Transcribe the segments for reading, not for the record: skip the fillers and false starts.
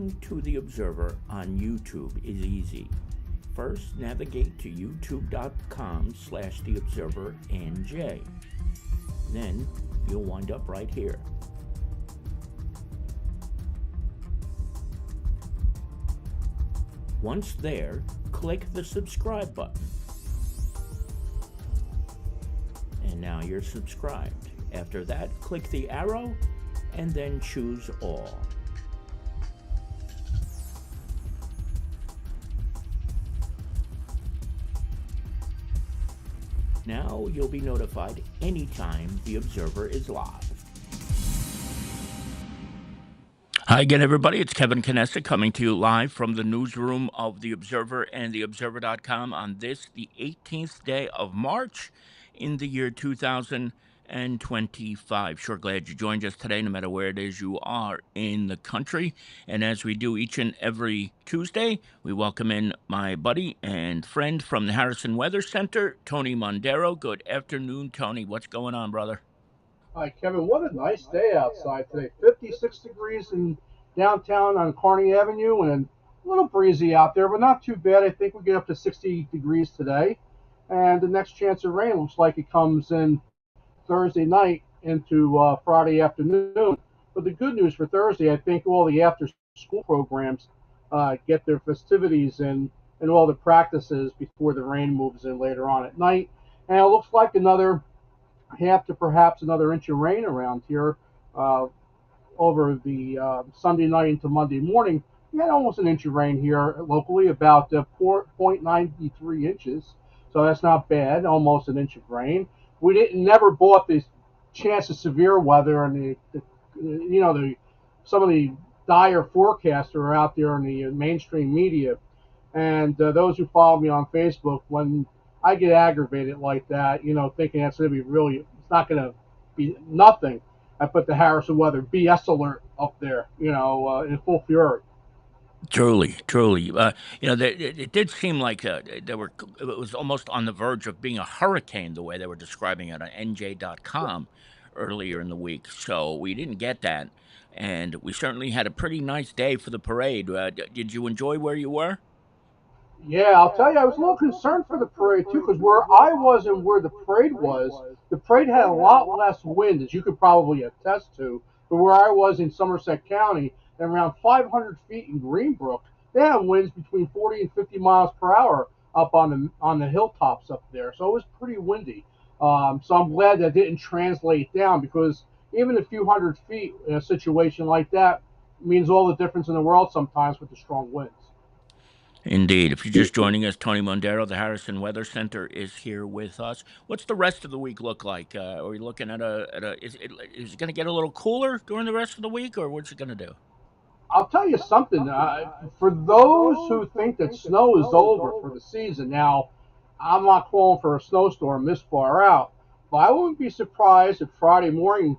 Getting to the Observer on YouTube is easy. First, navigate to youtube.com/theobservernj. Then, you'll wind up right here. Once there, click the subscribe button. And now you're subscribed. After that, click the arrow and then choose all. Now you'll be notified anytime the Observer is live. Hi again, everybody. It's Kevin Canessa coming to you live from the newsroom of The Observer and TheObserver.com on this, the 18th day of March in the year 2025. Sure glad you joined us today, no matter where it is you are in the country. And as we do each and every Tuesday, we welcome in my buddy and friend from the Harrison Weather Center, Tony Mondaro. Good afternoon, Tony. What's going on, brother? Hi, Kevin. What a nice day outside today. 56 degrees in downtown on Kearney Avenue and a little breezy out there, but not too bad. I think we get up to 60 degrees today. And the next chance of rain looks like it comes in Thursday night into Friday afternoon. But the good news for Thursday, I think all the after-school programs get their festivities and all the practices before the rain moves in later on at night. And it looks like another half to perhaps another inch of rain around here over the Sunday night into Monday morning. We had almost an inch of rain here locally, about 0.93 inches. So that's not bad, almost an inch of rain. We never bought the chance of severe weather and some of the dire forecasts are out there in the mainstream media. And those who follow me on Facebook, when I get aggravated like that, thinking that's going to be really, it's not going to be nothing. I put the Harrison Weather BS alert up there, in full fury. Truly. It did seem like it was almost on the verge of being a hurricane, the way they were describing it on NJ.com earlier in the week. So we didn't get that. And we certainly had a pretty nice day for the parade. Did you enjoy where you were? Yeah, I'll tell you, I was a little concerned for the parade too, because where I was and where the parade was, the parade had a lot less wind, as you could probably attest to. But where I was in Somerset County, and around 500 feet in Greenbrook, they had winds between 40 and 50 miles per hour up on the hilltops up there. So it was pretty windy. So I'm glad that didn't translate down, because even a few hundred feet in a situation like that means all the difference in the world sometimes with the strong winds. Indeed. If you're just joining us, Tony Mondaro, the Harrison Weather Center, is here with us. What's the rest of the week look like? Are we looking at is it going to get a little cooler during the rest of the week, or what's it going to do? I'll tell you something. For those who think that snow is over for the season, now, I'm not calling for a snowstorm this far out, but I wouldn't be surprised if Friday morning,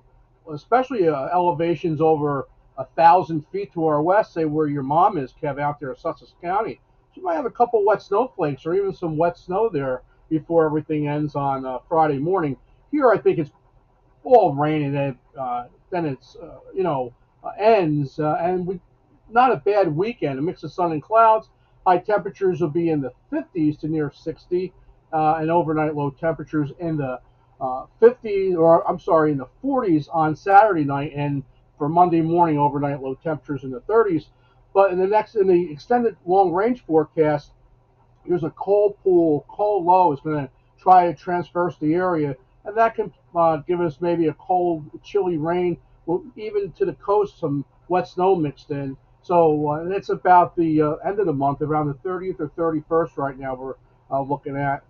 especially elevations over 1,000 feet to our west, say where your mom is, Kev, out there in Sussex County, she might have a couple wet snowflakes or even some wet snow there before everything ends on Friday morning. Here, I think it's all rain, and then it's ends, and not a bad weekend. A mix of sun and clouds. High temperatures will be in the 50s to near 60, and overnight low temperatures in the 50s, or I'm sorry, in the 40s on Saturday night, and for Monday morning, overnight low temperatures in the 30s. But in the extended long range forecast, there's a cold low is going to try to transverse the area, and that can give us maybe a cold, chilly rain, even to the coast, some wet snow mixed in. So it's about the end of the month, around the 30th or 31st right now we're looking at.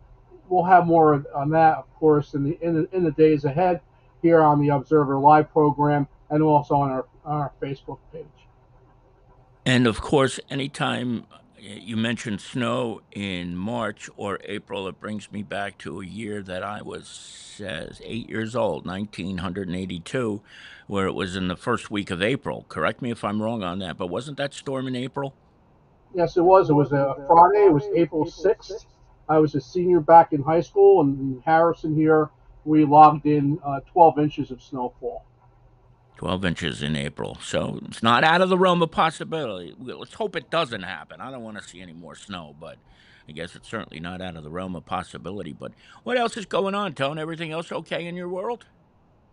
We'll have more on that, of course, in the days ahead here on the Observer Live program and also on our Facebook page. And of course, anytime you mention snow in March or April, it brings me back to a year that I was 8 years old, 1982, where it was in the first week of April. Correct me if I'm wrong on that, but wasn't that storm in April? Yes, it was. It was a Friday. It was April 6th. I was a senior back in high school, and in Harrison here, we logged in 12 inches of snowfall. 12 inches in April. So it's not out of the realm of possibility. Let's hope it doesn't happen. I don't want to see any more snow, but I guess it's certainly not out of the realm of possibility. But what else is going on, Tone? Everything else okay in your world?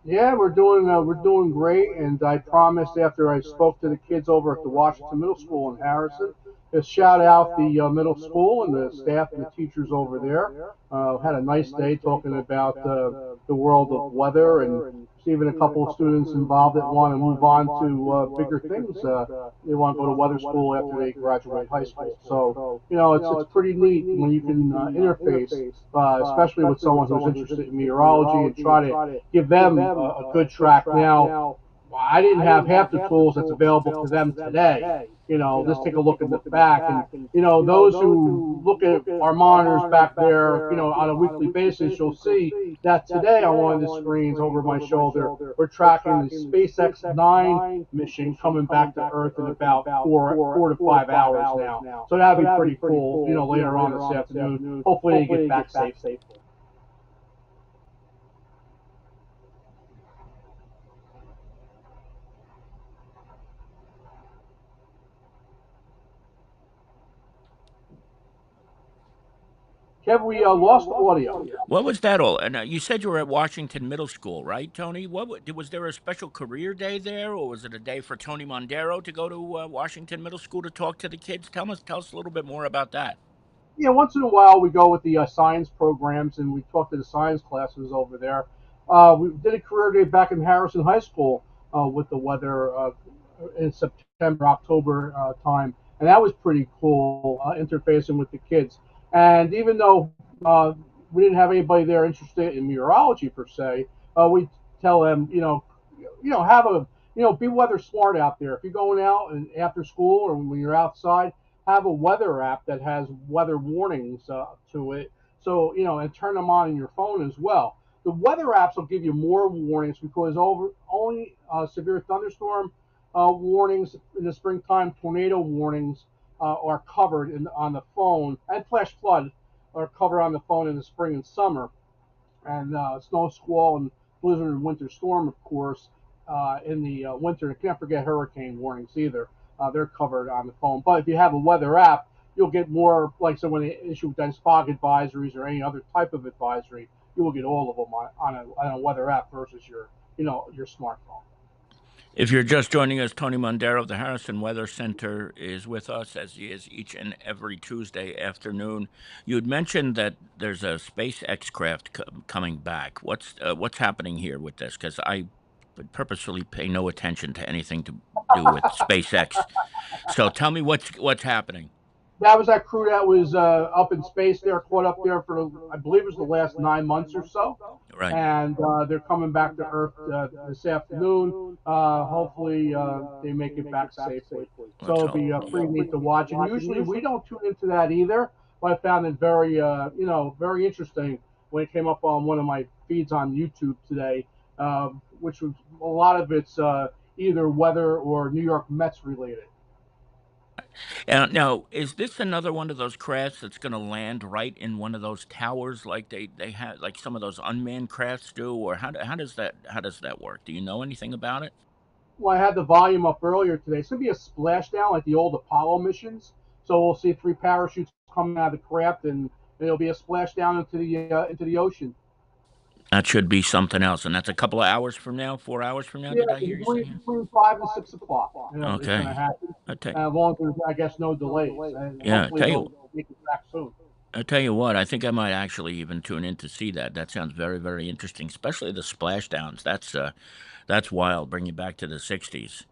Yeah, we're doing great, and I promised after I spoke to the kids over at the Washington Middle School in Harrison to shout out the middle school and the staff and the teachers over there. Had a nice day talking about the world of weather, and even a couple of students involved that want to move on to bigger things. They want to go to weather school after they graduate high school. So it's pretty neat when you can interface, especially with someone who's interested in meteorology, and try to give them a good track. Now, I didn't have half the tools that's available to them today. Let's take a look at the back. And, those who look at our monitors back there, on a weekly basis, you'll see that today on one of the screens over my shoulder, we're tracking the SpaceX 9 mission coming back to Earth in about four to 5 hours now. So that'll be pretty cool, later on this afternoon. Hopefully they get back safely. Kev, we lost audio. What was that all? And you said you were at Washington Middle School, right, Tony? Was there a special career day there, or was it a day for Tony Mondaro to go to Washington Middle School to talk to the kids? Tell us a little bit more about that. Yeah, once in a while we go with the science programs and we talk to the science classes over there. We did a career day back in Harrison High School with the weather in September, October time, and that was pretty cool interfacing with the kids. And even though uh, we didn't have anybody there interested in meteorology per se, we tell them, have a, be weather smart out there. If you're going out and after school or when you're outside, have a weather app that has weather warnings to it. So, and turn them on in your phone as well. The weather apps will give you more warnings because only severe thunderstorm warnings in the springtime, tornado warnings are covered on the phone, and flash flood are covered on the phone in the spring and summer. And snow squall and blizzard and winter storm, of course, in the winter. And can't forget hurricane warnings either. They're covered on the phone. But if you have a weather app, you'll get more, like so when they issue dense fog advisories or any other type of advisory, you will get all of them on a weather app versus your smartphone. If you're just joining us, Tony Mondaro of the Harrison Weather Center is with us, as he is each and every Tuesday afternoon. You had mentioned that there's a SpaceX craft coming back. What's happening here with this? Because I purposefully pay no attention to anything to do with SpaceX. So tell me what's happening. That was that crew that was up in space there, caught up there for, I believe it was the last 9 months or so. Right. And they're coming back to Earth this afternoon. Hopefully, they make it back safely. So Let's it'll hope. be pretty neat to watch. And usually we don't tune into that either, but I found it very, very interesting when it came up on one of my feeds on YouTube today, which was a lot of it's either weather or New York Mets related. Now, is this another one of those crafts that's going to land right in one of those towers, like they have, like some of those unmanned crafts do, or how does that work? Do you know anything about it? Well, I had the volume up earlier today. It's going to be a splashdown like the old Apollo missions. So we'll see three parachutes coming out of the craft, and it'll be a splashdown into the ocean. That should be something else, and that's a couple of hours from now, 4 hours from now. Yeah, Did I hear you say? between 5 and 6 o'clock, it's going to Okay. happen. I tell As long as there's, I guess, no delays, and yeah. hopefully they'll make it back soon. I tell you what. I think I might actually even tune in to see that. That sounds very, very interesting, especially the splashdowns. That's wild. Bring you back to the '60s.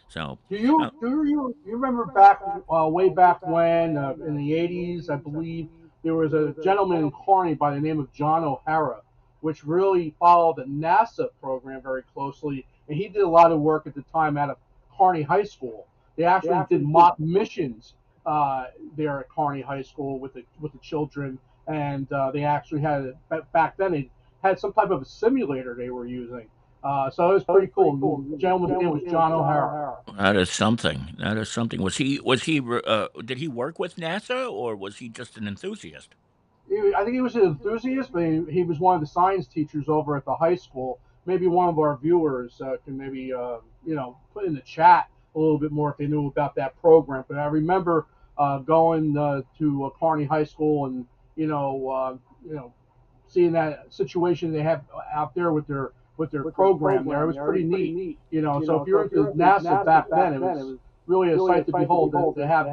So, uh, Do you remember back way back when in the 80s, I believe there was a gentleman in Kearney by the name of John O'Hara, which really followed the NASA program very closely, and he did a lot of work at the time out of Kearney High School. They actually did mock missions there at Kearney High School with the children, and they actually had back then they had some type of a simulator they were using. So it was pretty cool. The gentleman's name was John O'Hara. that is something. That is something. Did he work with NASA, or was he just an enthusiast? I think he was an enthusiast, but he was one of the science teachers over at the high school. maybe one of our viewers can maybe put in the chat a little bit more if they knew about that program. But I remember going to Kearney High School and seeing that situation they have out there with their program there. It was pretty neat. So if you're into NASA back then, it was really a sight to behold to have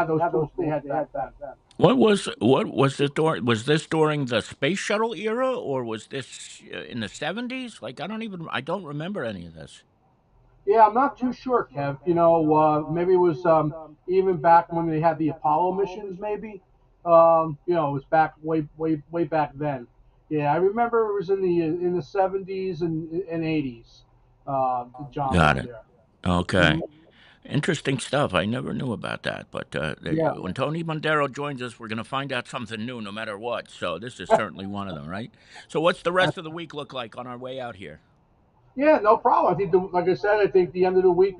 those tools they had back then. What was it during? Was this during the space shuttle era, or was this in the 70s? Like I don't remember any of this. Yeah, I'm not too sure, Kev. Maybe it was even back when they had the Apollo missions. Maybe, it was back way back then. Yeah, I remember it was in the 70s and 80s. John was Got it. there. Okay. Mhm. Interesting stuff. I never knew about that. But Yeah, when Tony Mondaro joins us, we're going to find out something new no matter what. So this is certainly one of them, right? So what's the rest of the week look like on our way out here? yeah, no problem. I think, like I said, I think the end of the week,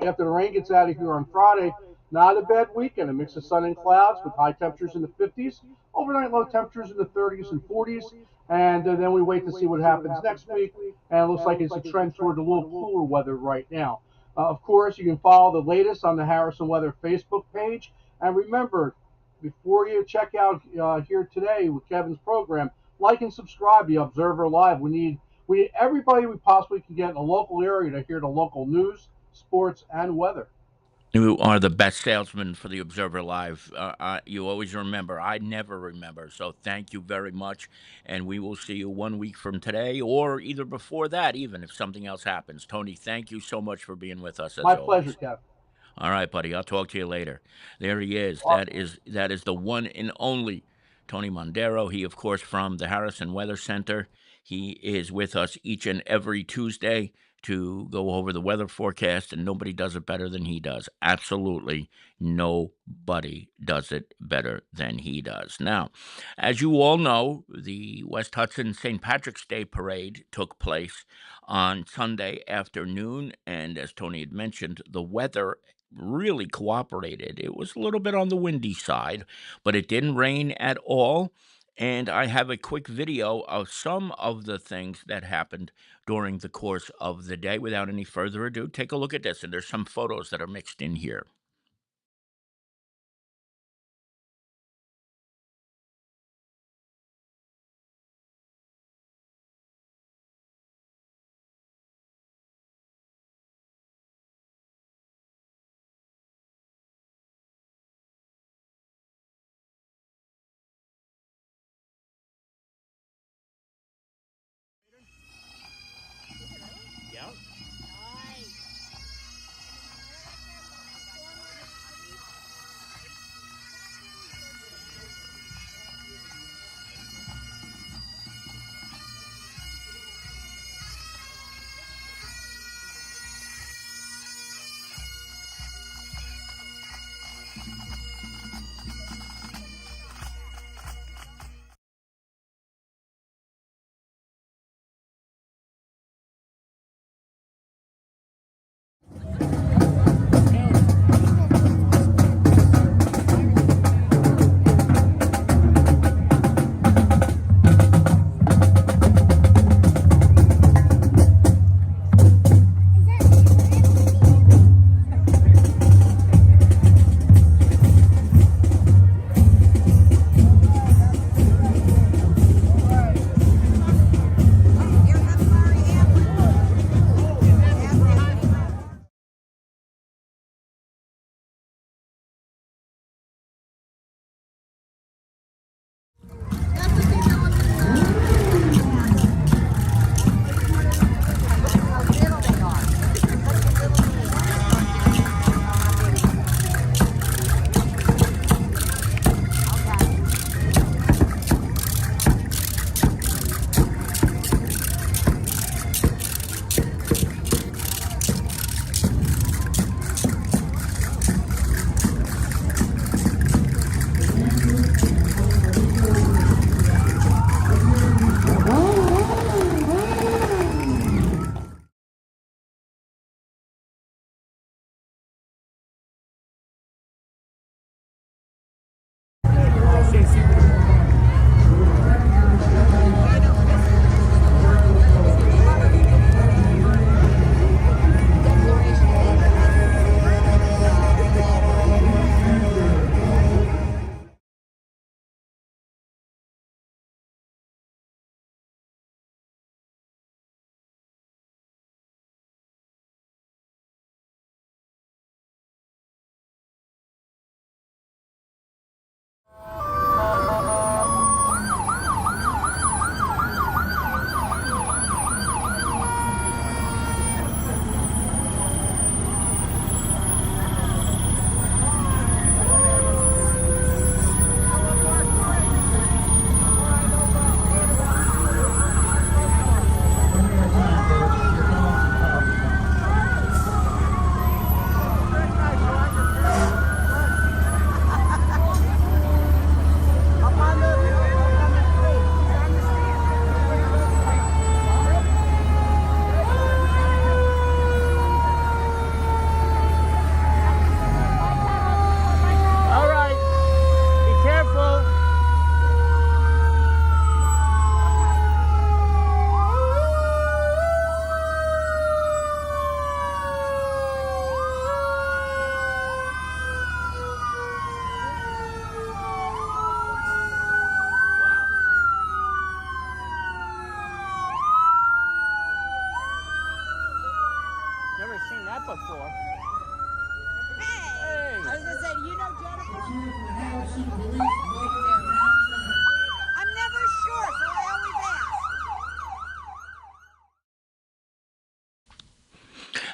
after the rain gets out of here on Friday, not a bad weekend. A mix of sun and clouds with high temperatures in the 50s, overnight low temperatures in the 30s and 40s, and then we wait to see what happens next week. And it looks like it's a trend toward a little cooler weather right now. Of course, you can follow the latest on the Harrison Weather Facebook page. And remember, before you check out here today with Kevin's program, like and subscribe to Observer Live. We need everybody we possibly can get in the local area to hear the local news, sports, and weather. You are the best salesman for the Observer Live. You always remember. I never remember. So thank you very much. And we will see you 1 week from today or either before that, even if something else happens. Tony, thank you so much for being with us as My pleasure, always. Kev. All right, buddy. I'll talk to you later. There he is. Well, That is the one and only Tony Mondaro. He, of course, from the Harrison Weather Center. He is with us each and every Tuesday to go over the weather forecast, and nobody does it better than he does. Absolutely nobody does it better than he does. Now, as you all know, the West Hudson St. Patrick's Day Parade took place on Sunday afternoon, and as Tony had mentioned, the weather really cooperated. It was a little bit on the windy side, but it didn't rain at all. And I have a quick video of some of the things that happened during the course of the day. Without any further ado, take a look at this. And there's some photos that are mixed in here. Yeah.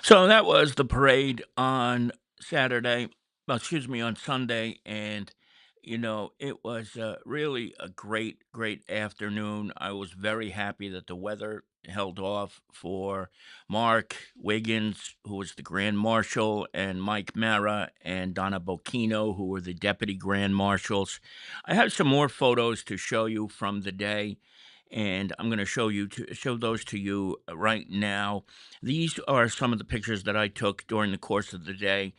So that was the parade on Saturday, well, excuse me, on Sunday, and it was really a great, great afternoon. I was very happy that the weather held off for Mark Wiggins, who was the Grand Marshal, and Mike Mara and Donna Bocchino, who were the Deputy Grand Marshals. I have some more photos to show you from the day, and I'm going to show those to you right now. These are some of the pictures that I took during the course of the day.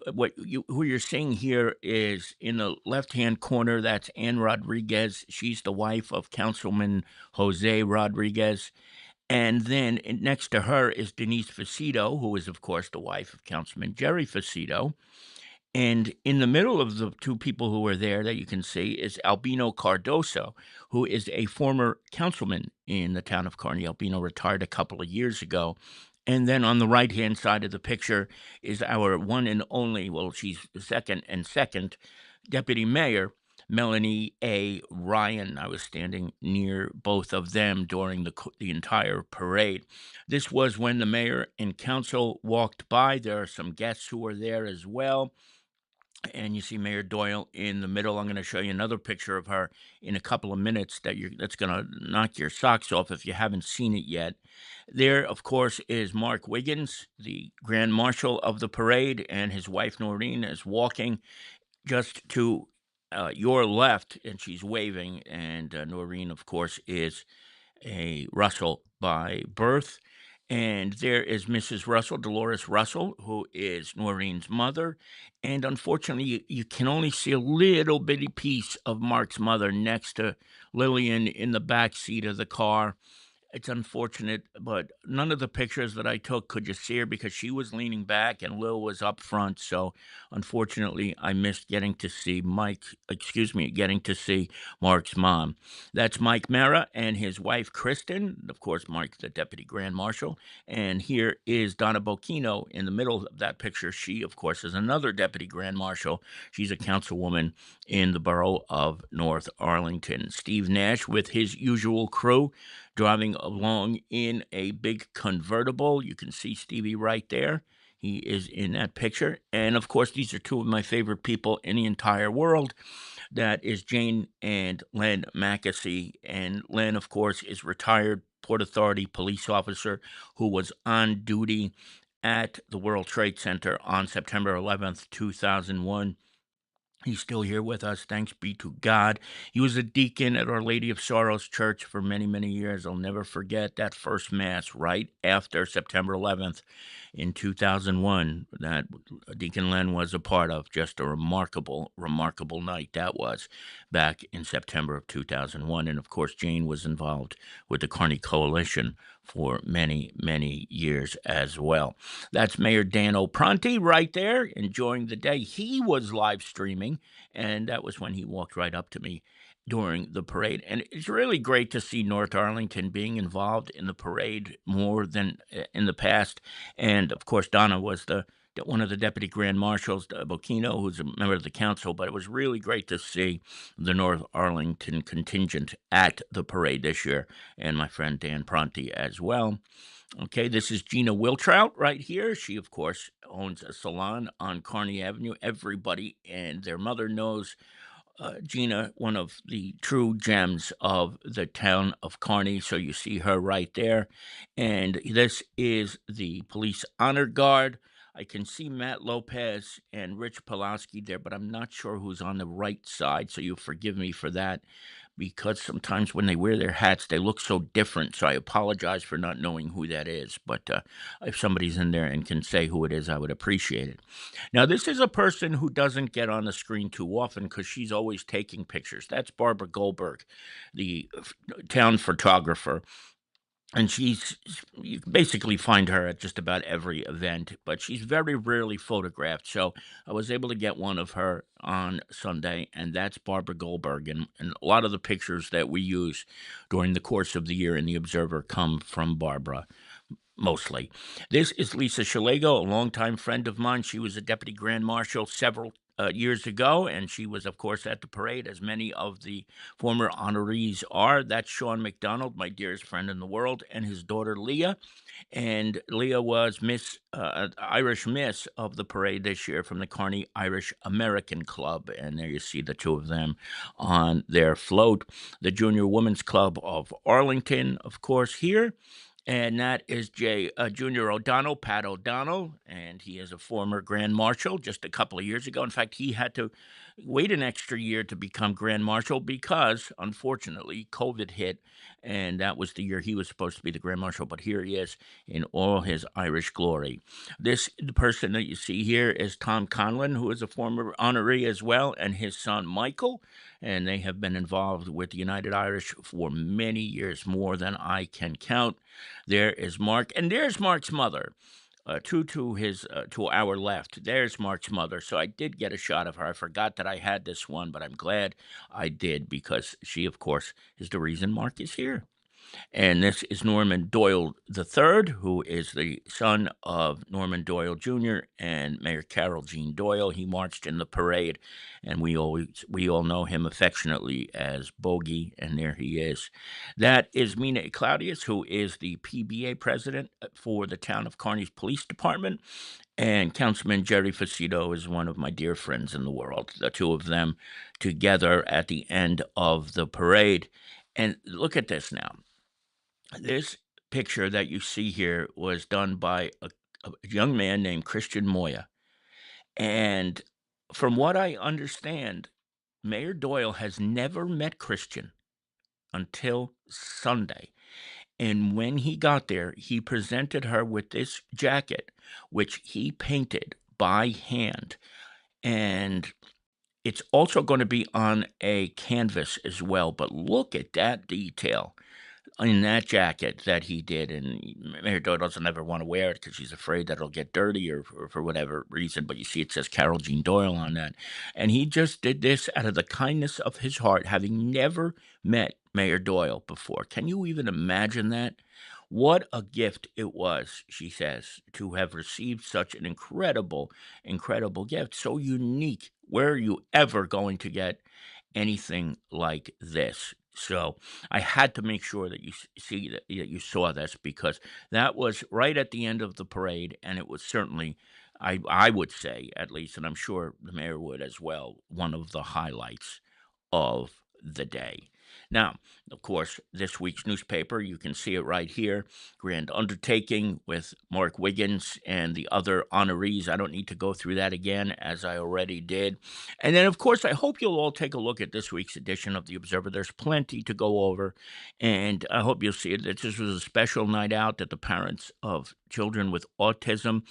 Who you're seeing here is in the left-hand corner. That's Ann Rodriguez. She's the wife of Councilman Jose Rodriguez. And then next to her is Denise Facito, who is, of course, the wife of Councilman Jerry Facito. And in the middle of the two people who were there that you can see is Albino Cardoso, who is a former councilman in the town of Kearney. Albino retired a couple of years ago. And then on the right-hand side of the picture is our one and only, well, she's the second deputy mayor, Melanie A. Ryan. I was standing near both of them during the entire parade. This was when the mayor and council walked by. There are some guests who were there as well. And you see Mayor Doyle in the middle. I'm going to show you another picture of her in a couple of minutes that's going to knock your socks off if you haven't seen it yet. There, of course, is Mark Wiggins, the Grand Marshal of the parade, and his wife Noreen is walking just to your left, and she's waving. And Noreen, of course, is a Russell by birth. And there is Mrs. Russell, Dolores Russell, who is Noreen's mother. And unfortunately, you can only see a little bitty piece of Mark's mother next to Lillian in the back seat of the car. It's unfortunate, but none of the pictures that I took could you see her because she was leaning back and Lil was up front. So unfortunately, I missed getting to see Mark's mom. That's Mike Mara and his wife, Kristen. Of course, Mike, the deputy grand marshal. And here is Donna Bocchino in the middle of that picture. She, of course, is another deputy grand marshal. She's a councilwoman in the borough of North Arlington. Steve Nash with his usual crew driving along in a big convertible. You can see Stevie right there. He is in that picture. And of course, these are two of my favorite people in the entire world. That is Jane and Len Mackesy. And Len, of course, is retired Port Authority police officer who was on duty at the World Trade Center on September 11th, 2001. He's still here with us. Thanks be to God. He was a deacon at Our Lady of Sorrows Church for many, many years. I'll never forget that first Mass right after September 11th in 2001 that Deacon Len was a part of. Just a remarkable, remarkable night that was back in September of 2001. And of course, Jane was involved with the Kearney Coalition for many, many years as well. That's Mayor Dan O'Pronti right there, enjoying the day. He was live streaming, and that was when he walked right up to me during the parade. And it's really great to see North Arlington being involved in the parade more than in the past. And of course, Donna was one of the deputy grand marshals, Bocchino, who's a member of the council. But it was really great to see the North Arlington contingent at the parade this year, and my friend Dan Pronti as well. Okay, this is Gina Wiltrout right here. She, of course, owns a salon on Kearney Avenue. Everybody and their mother knows Gina, one of the true gems of the town of Kearney. So you see her right there. And this is the police honor guard. I can see Matt Lopez and Rich Pulaski there, but I'm not sure who's on the right side. So you'll forgive me for that because sometimes when they wear their hats, they look so different. So I apologize for not knowing who that is. But if somebody's in there and can say who it is, I would appreciate it. Now, this is a person who doesn't get on the screen too often because she's always taking pictures. That's Barbara Goldberg, the town photographer. And you can basically find her at just about every event, but she's very rarely photographed. So I was able to get one of her on Sunday, and that's Barbara Goldberg. And a lot of the pictures that we use during the course of the year in the Observer come from Barbara. Mostly. This is Lisa Shalego, a longtime friend of mine. She was a deputy grand marshal several years ago, and she was, of course, at the parade, as many of the former honorees are. That's Sean McDonald, my dearest friend in the world, and his daughter Leah. And Leah was Irish Miss of the parade this year from the Kearney Irish American Club. And there you see the two of them on their float. The Junior Women's Club of Arlington, of course, here. And that is Junior O'Donnell, Pat O'Donnell, and he is a former Grand Marshal just a couple of years ago. In fact, he had to wait an extra year to become Grand Marshal because, unfortunately, COVID hit, and that was the year he was supposed to be the Grand Marshal. But here he is in all his Irish glory. The person that you see here is Tom Conlon, who is a former honoree as well, and his son Michael, and they have been involved with the United Irish for many years, more than I can count. There is Mark, and there's Mark's mother. To our left. There's Mark's mother. So I did get a shot of her. I forgot that I had this one, but I'm glad I did because she, of course, is the reason Mark is here. And this is Norman Doyle III, who is the son of Norman Doyle Jr. and Mayor Carol Jean Doyle. He marched in the parade, and we all know him affectionately as Bogey, and there he is. That is Mina Claudius, who is the PBA president for the town of Kearney's Police Department. And Councilman Jerry Facito is one of my dear friends in the world. The two of them together at the end of the parade. And look at this now. This picture that you see here was done by a young man named Christian Moya. And from what I understand, Mayor Doyle has never met Christian until Sunday. And when he got there, he presented her with this jacket, which he painted by hand. And it's also going to be on a canvas as well. But look at that detail in that jacket that he did, and Mayor Doyle doesn't ever want to wear it because she's afraid that it'll get dirty or for whatever reason. But you see, it says Carol Jean Doyle on that, and he just did this out of the kindness of his heart, having never met Mayor Doyle before. Can you even imagine that? What a gift it was, she says, to have received such an incredible, incredible gift, so unique. Where are you ever going to get anything like this? So I had to make sure that that you saw this because that was right at the end of the parade, and it was certainly, I would say at least, and I'm sure the mayor would as well, one of the highlights of the day. Now, of course, this week's newspaper, you can see it right here. Grand Undertaking with Mark Wiggins and the other honorees. I don't need to go through that again, as I already did. And then, of course, I hope you'll all take a look at this week's edition of The Observer. There's plenty to go over, and I hope you'll see it. That this was a special night out that the parents of children with autism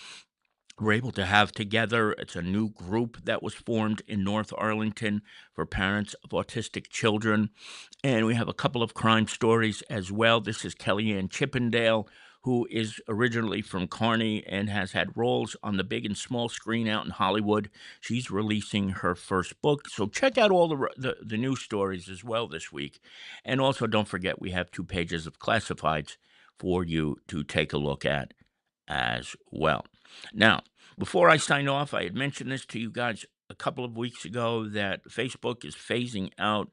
were able to have together. It's a new group that was formed in North Arlington for parents of autistic children. And we have a couple of crime stories as well. This is Kellyanne Chippendale, who is originally from Kearney and has had roles on the big and small screen out in Hollywood. She's releasing her first book. So check out all the news stories as well this week. And also don't forget we have 2 pages of classifieds for you to take a look at as well. Now, before I sign off, I had mentioned this to you guys a couple of weeks ago that Facebook is phasing out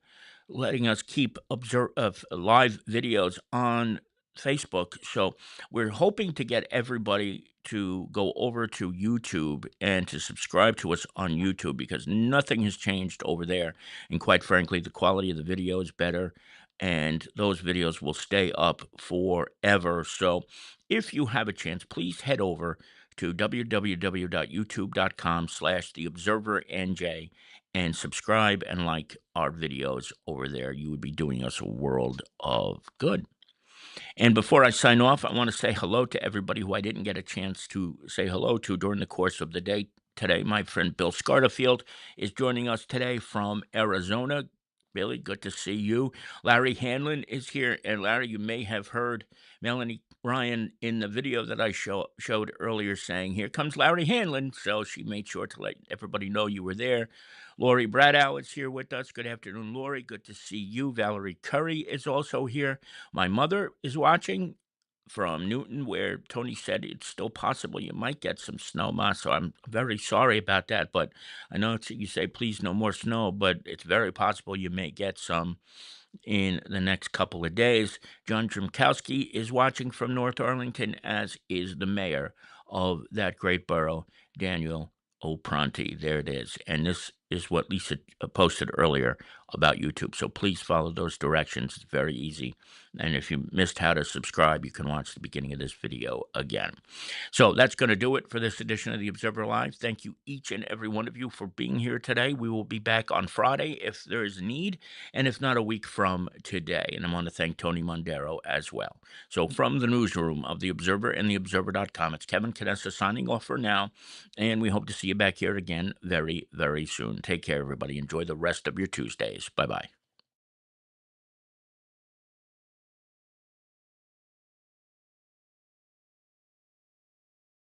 letting us keep live videos on Facebook. So we're hoping to get everybody to go over to YouTube and to subscribe to us on YouTube because nothing has changed over there. And quite frankly, the quality of the video is better and those videos will stay up forever. So if you have a chance, please head over to www.youtube.com/theobservernj and subscribe and like our videos over there. You would be doing us a world of good. And before I sign off, I want to say hello to everybody who I didn't get a chance to say hello to during the course of the day today. My friend Bill Scarterfield is joining us today from Arizona. Billy, good to see you. Larry Hanlon is here. And Larry, you may have heard Melanie Ryan in the video that I showed earlier saying, "Here comes Larry Hanlon." So she made sure to let everybody know you were there. Lori Bradow is here with us. Good afternoon, Lori. Good to see you. Valerie Curry is also here. My mother is watching. from Newton, where Tony said it's still possible you might get some snow, Ma. So I'm very sorry about that. But I know you say, please, no more snow, but it's very possible you may get some in the next couple of days. John Drimkowski is watching from North Arlington, as is the mayor of that great borough, Daniel O'Pronti. There it is. And this is what Lisa posted earlier about YouTube. So please follow those directions. It's very easy. And if you missed how to subscribe, you can watch the beginning of this video again. So that's going to do it for this edition of the Observer Live. Thank you, each and every one of you, for being here today. We will be back on Friday if there is a need, and if not, a week from today. And I want to thank Tony Mondaro as well. So from the newsroom of the Observer and theobserver.com, it's Kevin Canessa signing off for now, and we hope to see you back here again very, very soon. Take care, everybody. Enjoy the rest of your Tuesdays. Bye-bye.